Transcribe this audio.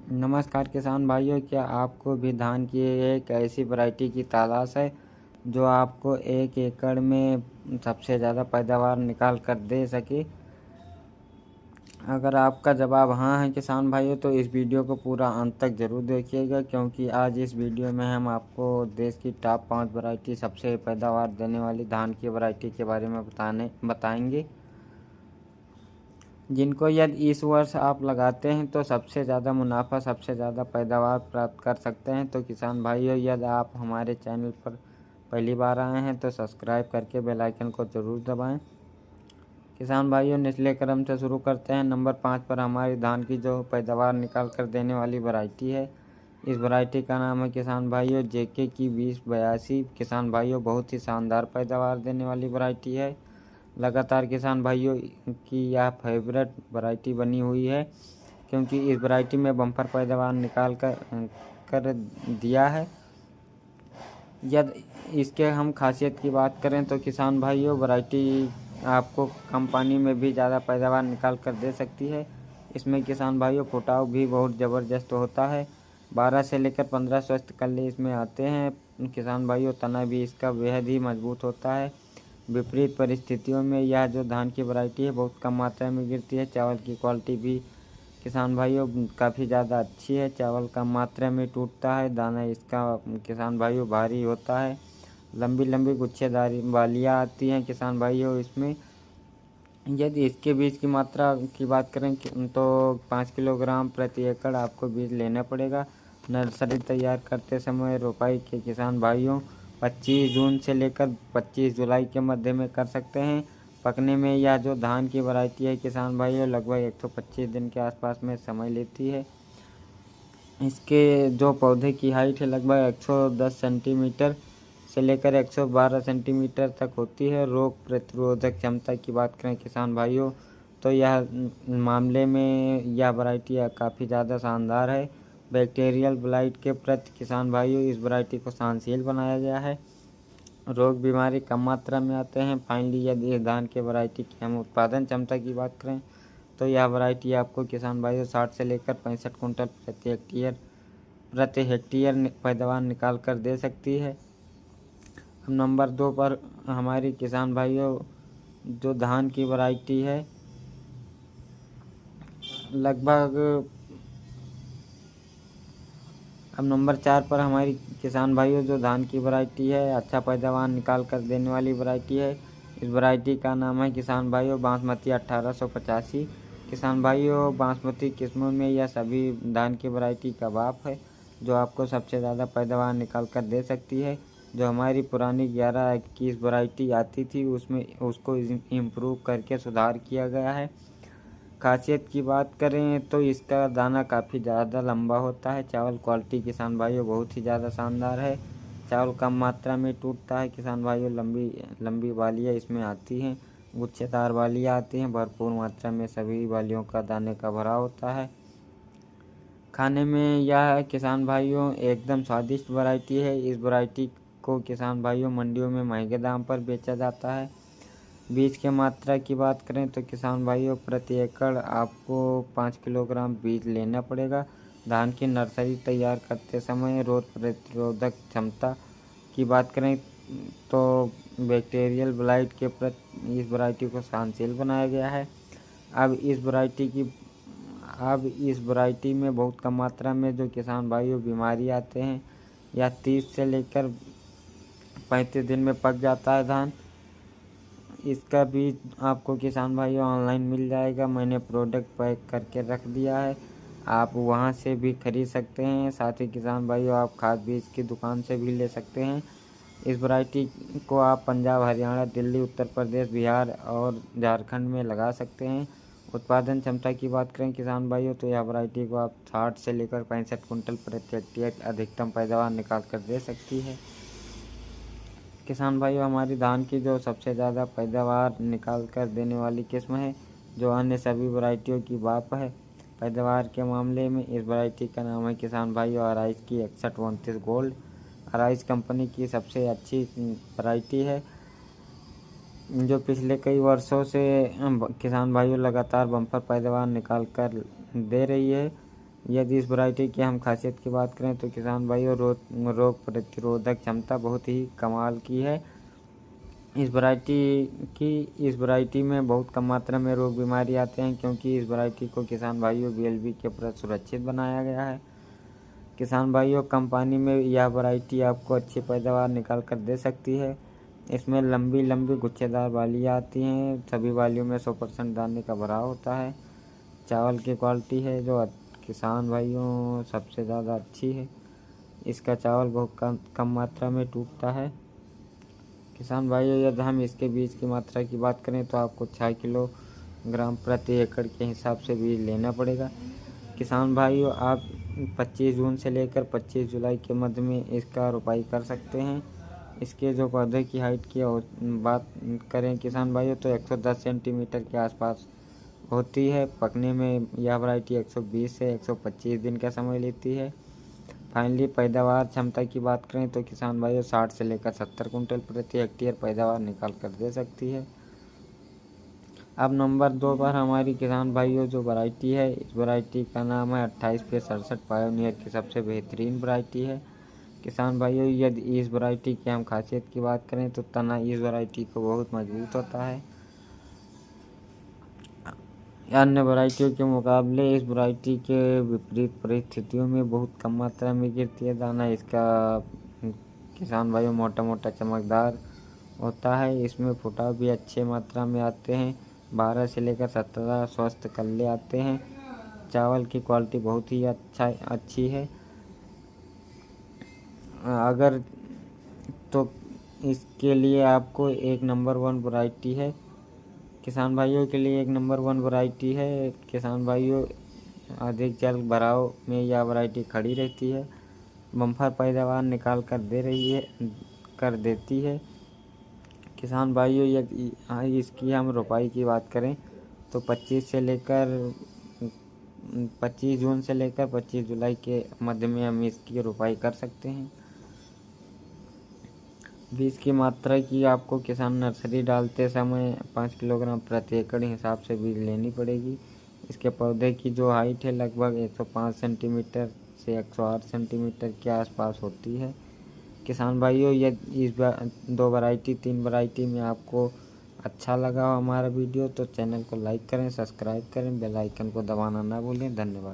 नमस्कार किसान भाइयों, क्या आपको भी धान की एक ऐसी वैरायटी की तलाश है जो आपको 1 एकड़ में सबसे ज़्यादा पैदावार निकाल कर दे सके? अगर आपका जवाब हाँ है किसान भाइयों, तो इस वीडियो को पूरा अंत तक ज़रूर देखिएगा, क्योंकि आज इस वीडियो में हम आपको देश की टॉप 5 वैरायटी सबसे पैदावार देने वाली धान की वैरायटी के बारे में बताएंगे, जिनको यदि इस वर्ष आप लगाते हैं तो सबसे ज़्यादा मुनाफा, सबसे ज़्यादा पैदावार प्राप्त कर सकते हैं। तो किसान भाइयों, यदि आप हमारे चैनल पर पहली बार आए हैं तो सब्सक्राइब करके बेल आइकन को ज़रूर दबाएं। किसान भाइयों, निचले क्रम से शुरू करते हैं। नंबर 5 पर हमारी धान की जो पैदावार निकाल कर देने वाली वैरायटी है, इस वैरायटी का नाम है किसान भाइयों JK की 2082। किसान भाइयों, बहुत ही शानदार पैदावार देने वाली वैरायटी है। लगातार किसान भाइयों की यह फेवरेट वैरायटी बनी हुई है, क्योंकि इस वैरायटी में बम्पर पैदावार निकाल कर दिया है। यदि इसके हम खासियत की बात करें तो किसान भाइयों, वैरायटी आपको कम पानी में भी ज़्यादा पैदावार निकाल कर दे सकती है। इसमें किसान भाइयों फुटाव भी बहुत ज़बरदस्त होता है। 12 से लेकर 15 स्वस्थ कल्ले इसमें आते हैं। किसान भाइयों, तना भी इसका बेहद ही मजबूत होता है। विपरीत परिस्थितियों में यह जो धान की वैरायटी है बहुत कम मात्रा में गिरती है। चावल की क्वालिटी भी किसान भाइयों काफ़ी ज़्यादा अच्छी है। चावल कम मात्रा में टूटता है। दाना इसका किसान भाइयों भारी होता है। लंबी लंबी गुच्छेदारी बालियाँ आती हैं किसान भाइयों इसमें। यदि इसके बीज की मात्रा की बात करें तो 5 किलोग्राम प्रति एकड़ आपको बीज लेना पड़ेगा। नर्सरी तैयार करते समय रोपाई के किसान भाइयों 25 जून से लेकर 25 जुलाई के मध्य में कर सकते हैं। पकने में यह जो धान की वैरायटी है किसान भाइयों लगभग 125 दिन के आसपास में समय लेती है। इसके जो पौधे की हाइट है लगभग 110 सेंटीमीटर से लेकर 112 सेंटीमीटर तक होती है। रोग प्रतिरोधक क्षमता की बात करें किसान भाइयों, तो यह मामले में यह वैरायटी काफ़ी ज़्यादा शानदार है। बैक्टीरियल ब्लाइट के प्रति किसान भाइयों इस वैरायटी को सहनशील बनाया गया है। रोग बीमारी कम मात्रा में आते हैं। फाइनली, यदि इस धान के वैरायटी की हम उत्पादन क्षमता की बात करें तो यह वैरायटी आपको किसान भाइयों 60 से लेकर 65 कुंटल प्रति हेक्टेयर पैदावार निकाल कर दे सकती है। अब नंबर 2 पर हमारी किसान भाइयों जो धान की वैरायटी है लगभग अब नंबर 4 पर हमारी किसान भाइयों जो धान की वैरायटी है अच्छा पैदावार निकाल कर देने वाली वैरायटी है। इस वैरायटी का नाम है किसान भाइयों बासमती 1885। किसान भाइयों, बासमती किस्मों में यह सभी धान की वैरायटी का बाप है, जो आपको सबसे ज़्यादा पैदावार निकाल कर दे सकती है। जो हमारी पुरानी 1121 वैरायटी आती थी उसमें उसको इम्प्रूव करके सुधार किया गया है। खासियत की बात करें तो इसका दाना काफ़ी ज़्यादा लंबा होता है। चावल क्वालिटी किसान भाइयों बहुत ही ज़्यादा शानदार है। चावल कम मात्रा में टूटता है किसान भाइयों। लंबी लंबी बालियाँ इसमें आती हैं, गुच्छेदार बालियाँ आती हैं। भरपूर मात्रा में सभी बालियों का दाने का भरा होता है। खाने में यह किसान भाइयों एकदम स्वादिष्ट वैरायटी है। इस वैरायटी को किसान भाइयों मंडियों में महंगे दाम पर बेचा जाता है। बीज की मात्रा की बात करें तो किसान भाइयों प्रति एकड़ आपको 5 किलोग्राम बीज लेना पड़ेगा। धान की नर्सरी तैयार करते समय रोग प्रतिरोधक क्षमता की बात करें तो बैक्टीरियल ब्लाइट के प्रति इस वैरायटी को सहनशील बनाया गया है। अब इस वैरायटी में बहुत कम मात्रा में जो किसान भाइयों बीमारी आते हैं, यह 30 से लेकर 35 दिन में पक जाता है धान। इसका बीज आपको किसान भाइयों ऑनलाइन मिल जाएगा। मैंने प्रोडक्ट पैक करके रख दिया है, आप वहां से भी खरीद सकते हैं। साथ ही किसान भाइयों आप खाद बीज की दुकान से भी ले सकते हैं। इस वैरायटी को आप पंजाब, हरियाणा, दिल्ली, उत्तर प्रदेश, बिहार और झारखंड में लगा सकते हैं। उत्पादन क्षमता की बात करें किसान भाइयों तो यह वैरायटी को आप 60 से लेकर 65 कुंटल प्रति हेक्टेयर अधिकतम पैदावार निकाल कर दे सकती है। किसान भाइयों, हमारी धान की जो सबसे ज़्यादा पैदावार निकाल कर देने वाली किस्म है, जो अन्य सभी वैरायटियों की बाप है पैदावार के मामले में, इस वैरायटी का नाम है किसान भाइयों अराइज की 6129 गोल्ड। अराइज कंपनी की सबसे अच्छी वैरायटी है, जो पिछले कई वर्षों से किसान भाइयों लगातार बम्पर पैदावार निकाल कर दे रही है। यदि इस वैरायटी की हम खासियत की बात करें तो किसान भाइयों रोग प्रतिरोधक क्षमता बहुत ही कमाल की है। इस वैरायटी में बहुत कम मात्रा में रोग बीमारी आते हैं, क्योंकि इस वैरायटी को किसान भाइयों BLB के प्रति सुरक्षित बनाया गया है। किसान भाइयों, कम पानी में यह वैरायटी आपको अच्छी पैदावार निकाल कर दे सकती है। इसमें लंबी लंबी गुच्छेदार बालियाँ आती हैं। सभी बालियों में 100% दाने का भराव होता है। चावल की क्वालिटी है जो किसान भाइयों सबसे ज़्यादा अच्छी है। इसका चावल बहुत कम मात्रा में टूटता है। किसान भाइयों, यदि हम इसके बीज की मात्रा की बात करें तो आपको 6 किलोग्राम प्रति एकड़ के हिसाब से बीज लेना पड़ेगा। किसान भाइयों, आप 25 जून से लेकर 25 जुलाई के मध्य में इसका रोपाई कर सकते हैं। इसके जो पौधे की हाइट की बात करें किसान भाइयों तो 110 सेंटीमीटर के आसपास होती है। पकने में यह वैरायटी 120 से 125 दिन का समय लेती है। फाइनली पैदावार क्षमता की बात करें तो किसान भाइयों 60 से लेकर 70 कुंटल प्रति हेक्टेयर पैदावार निकाल कर दे सकती है। अब नंबर 2 पर हमारी किसान भाइयों जो वैरायटी है, इस वैरायटी का नाम है 28/67 पायोनियर की सबसे बेहतरीन वैरायटी है। किसान भाइयों, यदि इस वैरायटी की हम खासियत की बात करें तो तना इस वैरायटी को बहुत मजबूत होता है। अन्य वैरायटियों के मुकाबले इस वैरायटी के विपरीत परिस्थितियों में बहुत कम मात्रा में गिरती है। दाना इसका किसान भाइयों मोटा मोटा चमकदार होता है। इसमें फुटाव भी अच्छे मात्रा में आते हैं। 12 से लेकर 17 स्वस्थ कल्ले आते हैं। चावल की क्वालिटी बहुत ही अच्छी है। अगर तो इसके लिए आपको एक नंबर 1 वैरायटी है। किसान भाइयों के लिए एक नंबर 1 वैरायटी है। किसान भाइयों, अधिक जल भराव में यह वैरायटी खड़ी रहती है। बम्पर पैदावार निकाल कर देती है। किसान भाइयों, यदि इसकी हम रोपाई की बात करें तो 25 जून से लेकर 25 जुलाई के मध्य में हम इसकी रोपाई कर सकते हैं। बीज की मात्रा की आपको किसान नर्सरी डालते समय 5 किलोग्राम प्रति एकड़ हिसाब से बीज लेनी पड़ेगी। इसके पौधे की जो हाइट है लगभग 105 सेंटीमीटर से 108 सेंटीमीटर के आसपास होती है। किसान भाइयों, यदि इस 3 वैरायटी में आपको अच्छा लगा हो हमारा वीडियो तो चैनल को लाइक करें, सब्सक्राइब करें, बेल आइकन को दबाना ना भूलें। धन्यवाद।